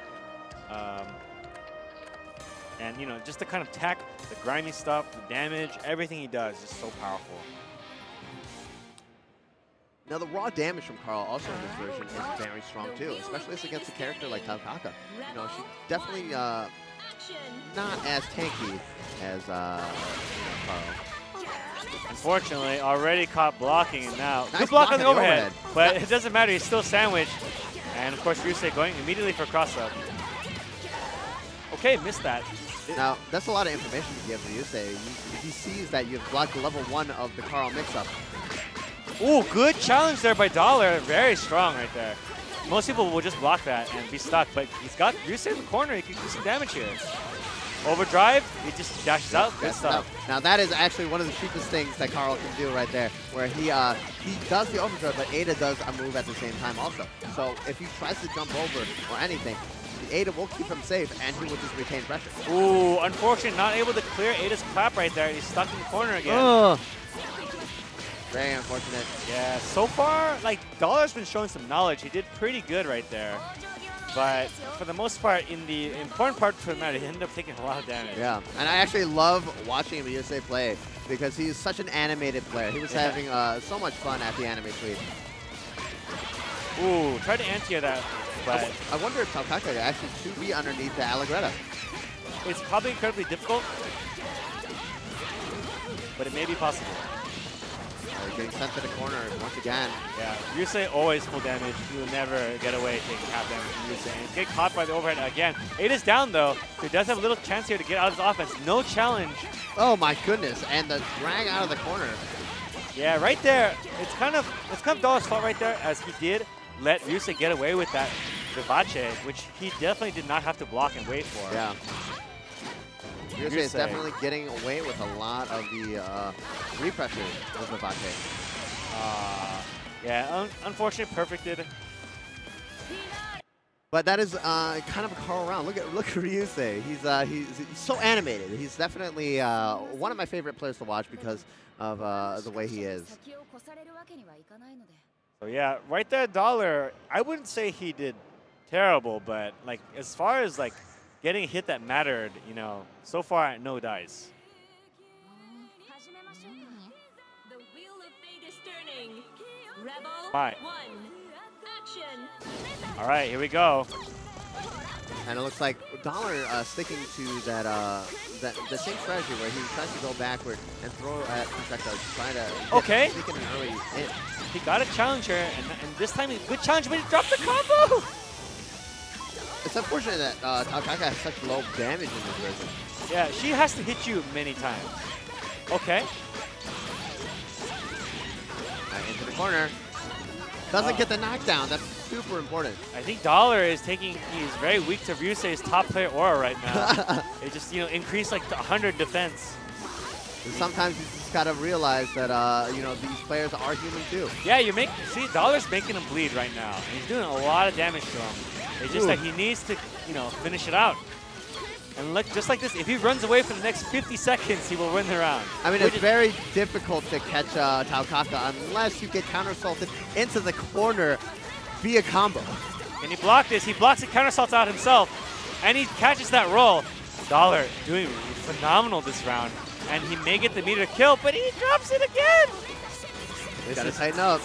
And, just the kind of tech, the grimy stuff, the damage, everything he does is just so powerful. Now, the raw damage from Carl also in this version is very strong, too, especially against a character like Takaka. She definitely not as tanky as Carl. Unfortunately, already caught blocking, and now Nice good block on the block overhead, but it doesn't matter. He's still sandwiched. And, of course, Ryusei going immediately for cross-up. Okay, missed that. Now, that's a lot of information to give Ryusei. He sees that you've blocked level 1 of the Carl mix-up. Ooh, good challenge there by Dollar. Very strong right there. Most people will just block that and be stuck, but he's got Ryusei in the corner. He can do some damage here. Overdrive, he just dashes out. Good stuff. Now that is actually one of the cheapest things that Carl can do right there, where he does the overdrive, but Ada does a move at the same time also. So if he tries to jump over or anything, the Ada will keep him safe, and he will just retain pressure. Ooh, unfortunate, not able to clear Ada's clap right there. He's stuck in the corner again. Ugh. Very unfortunate. Yeah, so far, like, Dollar's been showing some knowledge. He did pretty good right there. But for the most part, in the important part for the matter, he ended up taking a lot of damage. Yeah, and I actually love watching Ryusei play because he's such an animated player. He was having so much fun at the anime suite. Ooh, tried to anti-air that, but... I wonder if Takaka actually should be underneath the Allegretta. It's probably incredibly difficult, but it may be possible. Getting sent to the corner once again. Yeah, Ryusei always full damage. He will never get away taking half damage from Ryusei. And get caught by the overhead again. Ada's down though, so he does have a little chance here to get out of his offense. No challenge. Oh my goodness, and the drag out of the corner. Yeah, right there. It's kind of Dollar's fault right there, as he did let Ryusei get away with that Vivace, which he definitely did not have to block and wait for. Yeah. Ryusei is definitely getting away with a lot of the repressure with Vivace. Yeah, unfortunate perfected. But that is kind of a Carl round. Look at Ryusei. He's so animated. He's definitely one of my favorite players to watch because of the way he is. So yeah, right there, Dollar. I wouldn't say he did terrible, but like as far as like getting a hit that mattered, so far no dice. The wheel of fate is turning. Rebel Right. 1. Action. All right, here we go. And it looks like Dollar sticking to the same strategy where he tries to go backward and throw at projectiles, trying to sneak in an early hit. He got a challenger, and this time a good challenge, but he dropped the combo. It's unfortunate that Takaka has such low damage in this version. Yeah, she has to hit you many times. Okay. Into the corner. Doesn't get the knockdown. That's super important. I think Dollar is he's very weak to Ryusei's top player aura right now. It just, increased like 100 defense. And sometimes you just gotta realize that, these players are human too. Yeah, see, Dollar's making him bleed right now. He's doing a lot of damage to him. It's just that he needs to, finish it out. And look, just like this, if he runs away for the next 50 seconds, he will win the round. I mean, it's very difficult to catch Takaka unless you get countersalted into the corner via combo. Can he block this? He blocks it, countersalts out himself, and he catches that roll. Dollar doing phenomenal this round, and he may get the meter kill, but he drops it again. Gotta tighten up.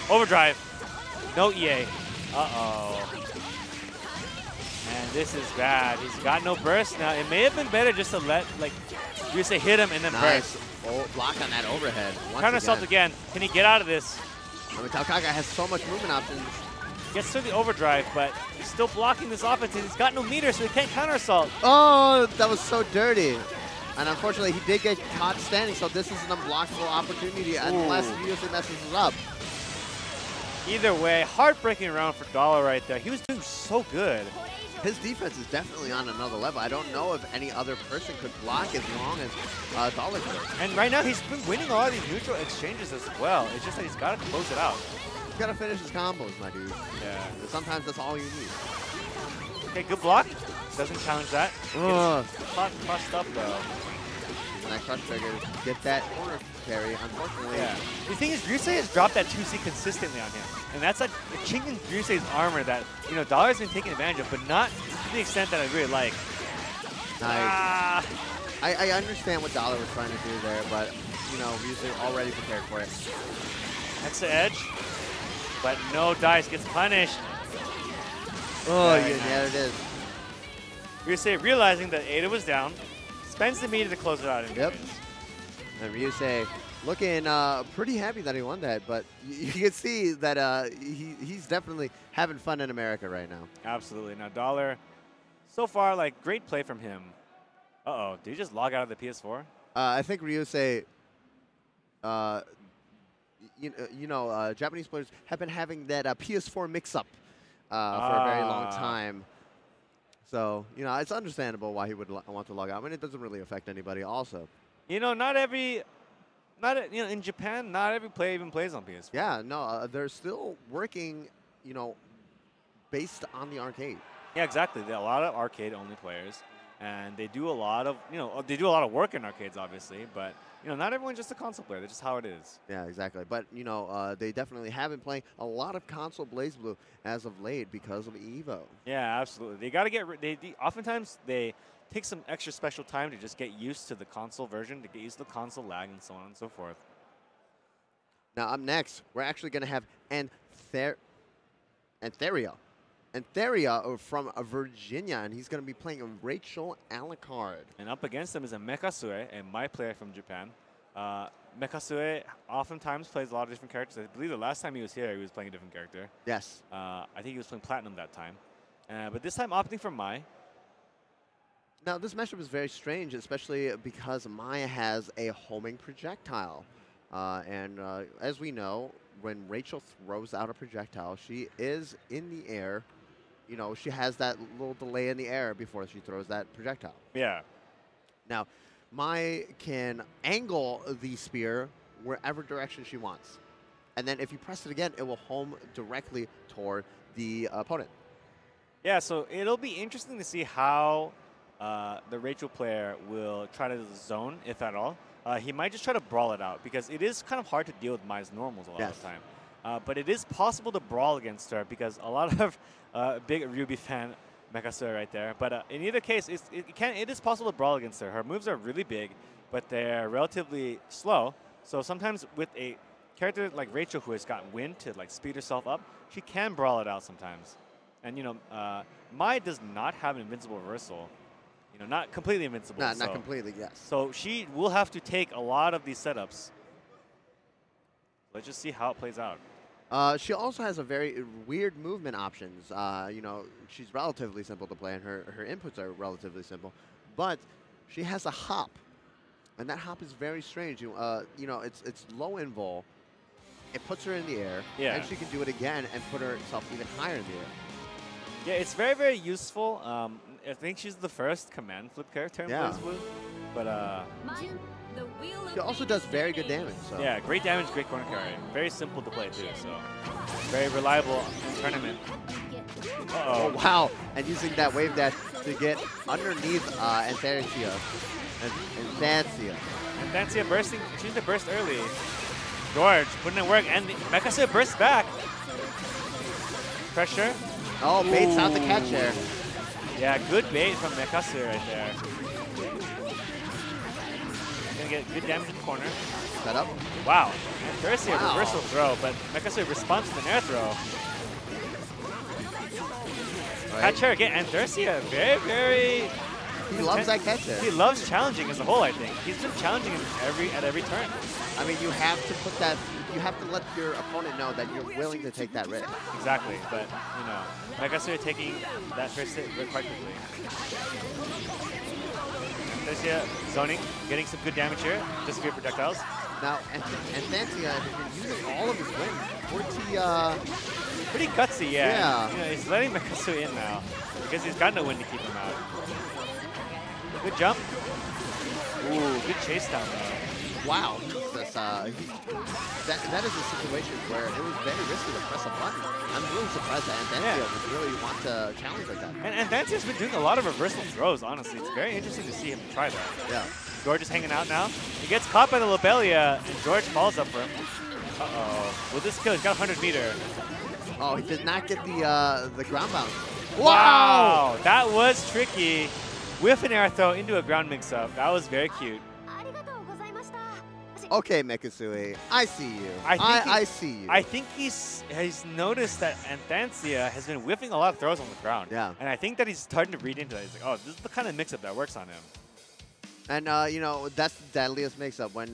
Overdrive. No EA. Uh-oh. And this is bad. He's got no burst now. It may have been better just to let Ryusei hit him and then burst. block on that overhead. Counter assault again. Can he get out of this? I mean, Talcaga has so much movement options. Gets through the overdrive, but he's still blocking this offense, and he's got no meter, so he can't counter assault. Oh, that was so dirty. And unfortunately, he did get caught standing, so this is an unblockable opportunity unless Ryusei messes it up. Either way, heartbreaking round for Dollar right there. He was doing so good. His defense is definitely on another level. I don't know if any other person could block as long as Dollar could. And right now, he's been winning a lot of these neutral exchanges as well. It's just that he's got to close it out. He's got to finish his combos, my dude. Yeah. Sometimes that's all you need. Okay, good block. Doesn't challenge that. Caught crushed up, though. And that crush trigger, get that corner carry, unfortunately. Yeah. The thing is, Ryusei has dropped that 2C consistently on him. And that's like a chink in Ryusei's armor that, you know, Dollar's been taking advantage of, but not to the extent that I really like. Nice. I understand what Dollar was trying to do there, but, you know, Ryusei already prepared for it. That's the edge. But no dice gets punished. Oh, yeah, it is. Ryusei realizing that Ada was down, spends the meter to close it out. Yep. And Ryusei looking pretty happy that he won that, but you can see that he's definitely having fun in America right now. Absolutely. Now, Dollar, so far, like, great play from him. Uh-oh, did he just log out of the PS4? I think Ryusei, Japanese players have been having that PS4 mix-up for a very long time. So, you know, it's understandable why he would want to log out. I mean, it doesn't really affect anybody also. You know, in Japan, not every player even plays on PS4. Yeah, no, they're still working, you know, based on the arcade. Yeah, exactly. There are a lot of arcade-only players, and they do a lot of, they do a lot of work in arcades, obviously, but, you know, not everyone's just a console player. That's just how it is. Yeah, exactly. But, you know, they definitely have been playing a lot of console BlazBlue as of late because of EVO. Yeah, absolutely. They got to get, oftentimes they take some extra special time to just get used to the console version, to get used to the console lag and so on and so forth. Now, up next, we're actually going to have Antheria. Antheria from Virginia, and he's going to be playing Rachel Alucard. And up against him is a Mekasue, a my player from Japan. Mekasue oftentimes plays a lot of different characters. I believe the last time he was here, he was playing a different character. Yes. I think he was playing Platinum that time. But this time opting for Mai. Now, this matchup is very strange, especially because Maya has a homing projectile. As we know, when Rachel throws out a projectile, she is in the air. You know, she has that little delay in the air before she throws that projectile. Yeah. Now, Mai can angle the spear wherever direction she wants. And then if you press it again, it will home directly toward the opponent. Yeah, so it'll be interesting to see how the Rachel player will try to zone, if at all. He might just try to brawl it out, because it is kind of hard to deal with Mai's normals a lot of the time. But it is possible to brawl against her, because a lot of big Ruby fan Mekasue right there. But in either case, it is possible to brawl against her. Her moves are really big, but they're relatively slow. So sometimes with a character like Rachel, who has got wind to like speed herself up, she can brawl it out sometimes. And you know, Mai does not have an invincible reversal. You know, not completely invincible. Not completely, yes. So she will have to take a lot of these setups. Let's just see how it plays out. She also has a very weird movement options. You know, she's relatively simple to play, and her inputs are relatively simple. But she has a hop, and that hop is very strange. You know, it's low invul. It puts her in the air, and she can do it again and put herself even higher in the air. Yeah, it's very, very useful. I think she's the first command flip character in BlazBlue. But she also does very good damage. So. Yeah, great damage, great corner carry. Very simple to play too, so very reliable in tournament. Oh wow! And using that wave dash to get underneath Antheria. Antheria bursting. She's the burst early. George putting in work, and Mekasue bursts back. Pressure. Oh, baits out the catch there. Yeah, good bait from Mekasue right there. Gonna get good damage in the corner. Set up. Wow. Antheria reversal throw, but Mekasue responds with an air throw. Catch her again. Antheria, very, very He loves that catch there. He loves challenging as a whole, I think. He's been challenging him at every turn. I mean, you have to put that, you have to let your opponent know that you're willing to take that risk. Exactly, but, you know, like I said, taking that first hit quite quickly. Anastasia zoning, getting some good damage here, just via projectiles. Now, and Fancy has been using all of his wind. Pretty gutsy, yeah. Yeah. You know, he's letting Mekasu in now because he's got no wind to keep him out. Good jump. Ooh, good chase down there. Wow. That is a situation where it was very risky to press a button. I'm really surprised that Anthantio would really want to challenge like that. And Anthantio's been doing a lot of reversal throws, honestly. It's very interesting to see him try that. Yeah. George is hanging out now. He gets caught by the Lobelia, and George falls up for him. Uh-oh. Will this kill? He's got 100 meter. Oh, he did not get the ground bounce. Wow! That was tricky. Whiff an air throw into a ground mix-up. That was very cute. Okay, Mekasui, I see you. I see you. I think he's noticed that Anthansia has been whiffing a lot of throws on the ground. Yeah. And I think that he's starting to read into that. He's like, oh, this is the kind of mix-up that works on him. And, you know, that's the deadliest mix-up when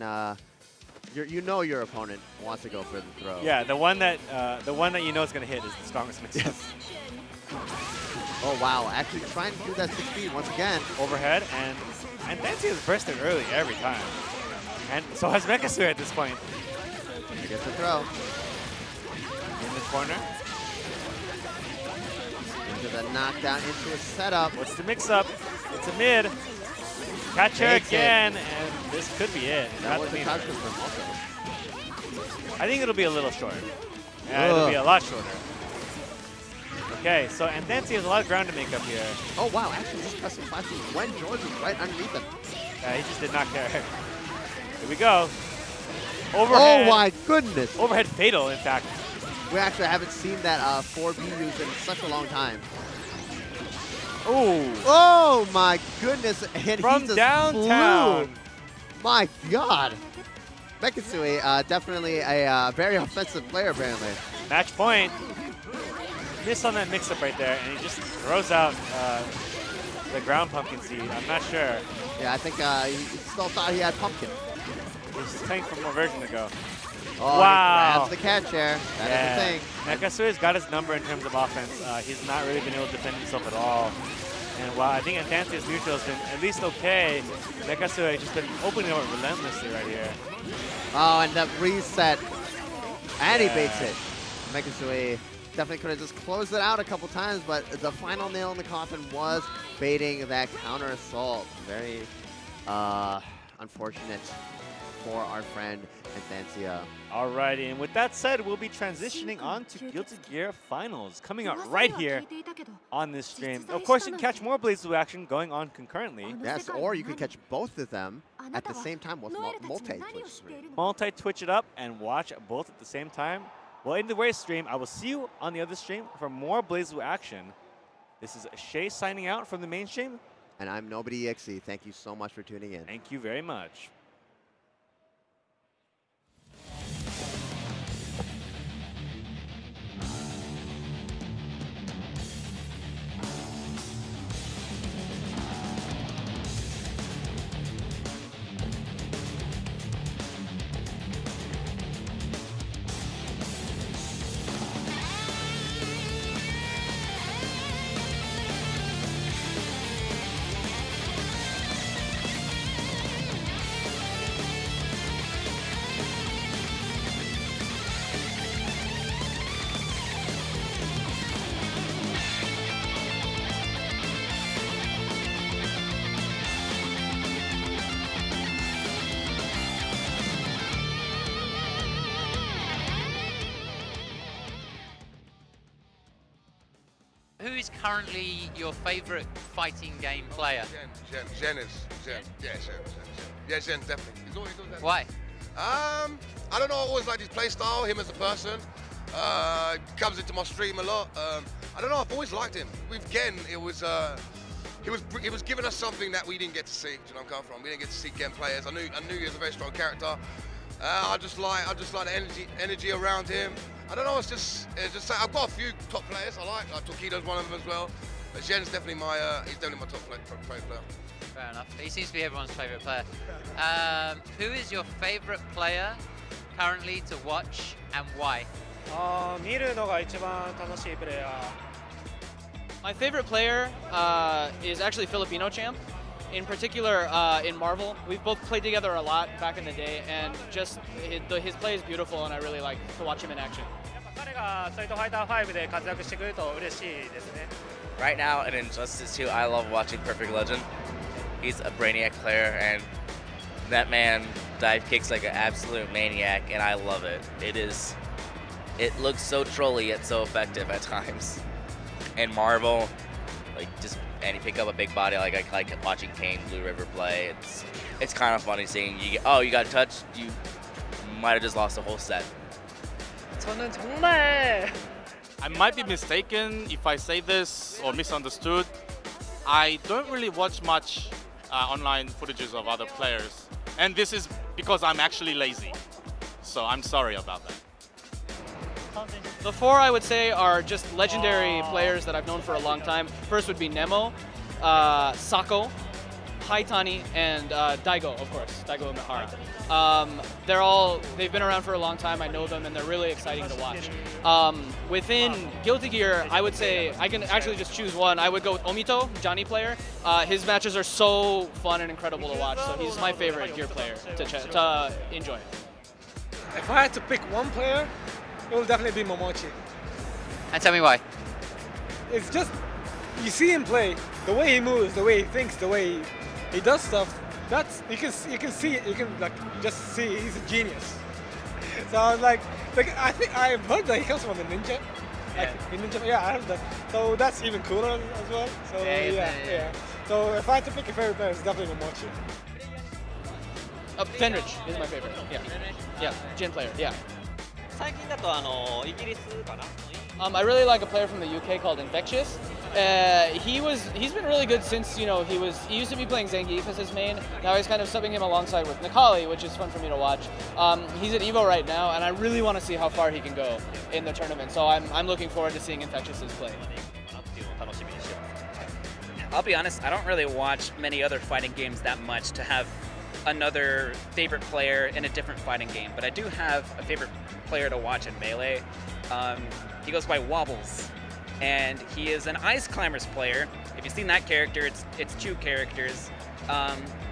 you know your opponent wants to go for the throw. Yeah, the one that you know is going to hit is the strongest mix-up. Yes. Oh, wow. Actually trying to do that 6 speed once again. Overhead, and Anthansia has bursted early every time. And so has Mekasui at this point. He gets the throw. In the corner. Into the knockdown, into a setup. What's the mix-up? It's a mid. Catch her again, and this could be it. That was the catch from also. I think it'll be a little short. Yeah, it'll be a lot shorter. Okay, so Anthansia has a lot of ground to make up here. Oh, wow. Actually, just pressing flashes when George is right underneath him. Yeah, he just did not care. Here we go. Overhead. Oh, my goodness. Overhead fatal, in fact. We actually haven't seen that 4B used in such a long time. Ooh. Oh, my goodness. And from he just downtown. Flew. My God. Mekasui, definitely a very offensive player, apparently. Match point. Miss on that mix-up right there, and he just throws out the ground pumpkin seed. I'm not sure. Yeah, I think he still thought he had pumpkin. He's tank for more version to go. Oh, wow. That's the catch there. That is the thing. Mekasui's got his number in terms of offense. He's not really been able to defend himself at all. And while I think Anthansia's neutral has been at least okay, Mekasui has just been opening up relentlessly right here. Oh, and that reset. And he baits it. Mekasui definitely could have just closed it out a couple times, but the final nail in the coffin was baiting that counter assault. Very unfortunate for our friend Anthansia. Alrighty, and with that said, we'll be transitioning on to Guilty Gear Finals, coming out right here on this stream. Of course, you can catch more BlazBlue action going on concurrently. Yes, or you can catch both of them at the same time with multi-Twitch stream. Multi-Twitch it up and watch both at the same time. Well, in the race stream, I will see you on the other stream for more BlazBlue action. This is Shay signing out from the main stream. And I'm Nobody.exe. Thank you so much for tuning in. Thank you very much. Who's currently your favourite fighting game player? Zen is. Zen. Yeah, Zen. Yeah, Zen, definitely. He's always done that. Why? I don't know, I always liked his play style, him as a person. Comes into my stream a lot. I don't know, I've always liked him. With Gen, it was he was giving us something that we didn't get to see. Do you know where I'm coming from? We didn't get to see Gen players. I knew he was a very strong character. I just like the energy around him. I don't know, it's just I've got a few top players I like Tokido's one of them as well. But Zhen's definitely he's definitely my top player. Fair enough. He seems to be everyone's favourite player. Who is your favourite player currently to watch and why? 見るのが一番楽しいプレイヤー。 My favorite player is actually Filipino champ. In particular, in Marvel, we've both played together a lot back in the day, and just his play is beautiful, and I really like to watch him in action. 彼がストリートファイター5で活躍してくれると嬉しいですね。 Right now in Injustice 2, I love watching Perfect Legend. He's a brainiac player, and that man dive kicks like an absolute maniac, and I love it. It looks so trolly yet so effective at times. And Marvel, like and he pick up a big body like watching Kane Blue River play. It's kind of funny seeing you got touched, you might have just lost the whole set. 저는 정말 I might be mistaken if I say this or misunderstood. I don't really watch much online footages of other players, and this is because I'm actually lazy. So I'm sorry about that. The four I would say are just legendary players that I've known for a long time. First would be Nemo, Sako, Haitani, and Daigo, of course, Daigo Mihara. They've been around for a long time, I know them, and they're really exciting to watch. Within Guilty Gear, I would say, I can actually just choose one. I would go with Omito, Johnny player. His matches are so fun and incredible to watch, so he's my favorite Gear player to enjoy. If I had to pick one player, it will definitely be Momochi. And tell me why. It's just, you see him play, the way he moves, the way he thinks, the way he does stuff. That's you can see it. You can just see he's a genius. So I think I've heard that he comes from the ninja. Yeah, I heard that. So that's even cooler as well. So yeah. So if I had to pick a favorite player, it's definitely Momochi. Fenrich is my favorite. Yeah, Jin player. Yeah. 最近だとイギリスかな。 I really like a player from the UK called Infectious. He's been really good since he used to be playing Zangief as his main. Now he's kind of subbing him alongside with Nikali, which is fun for me to watch. He's at EVO right now, and I really want to see how far he can go in the tournament. So I'm looking forward to seeing Infectious's play. I'll be honest, I don't really watch many other fighting games that much to have another favorite player in a different fighting game, but I do have a favorite player to watch in Melee. He goes by Wobbles, and he is an Ice Climbers player. If you've seen that character, it's two characters.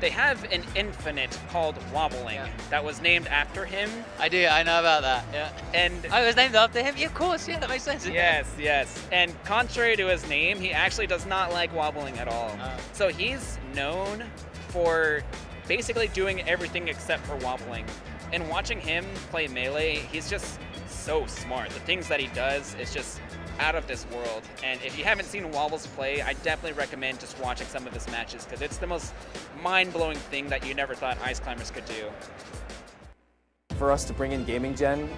They have an infinite called Wobbling that was named after him. I know about that, yeah. And it was named after him? Yeah, of course, yeah, that makes sense. Yes. And contrary to his name, he actually does not like wobbling at all. So he's known for basically doing everything except for wobbling. And watching him play Melee, he's just so smart. The things that he does is just out of this world. And if you haven't seen Wobbles play, I definitely recommend just watching some of his matches because it's the most mind-blowing thing that you never thought Ice Climbers could do. For us to bring in Gaming Gen,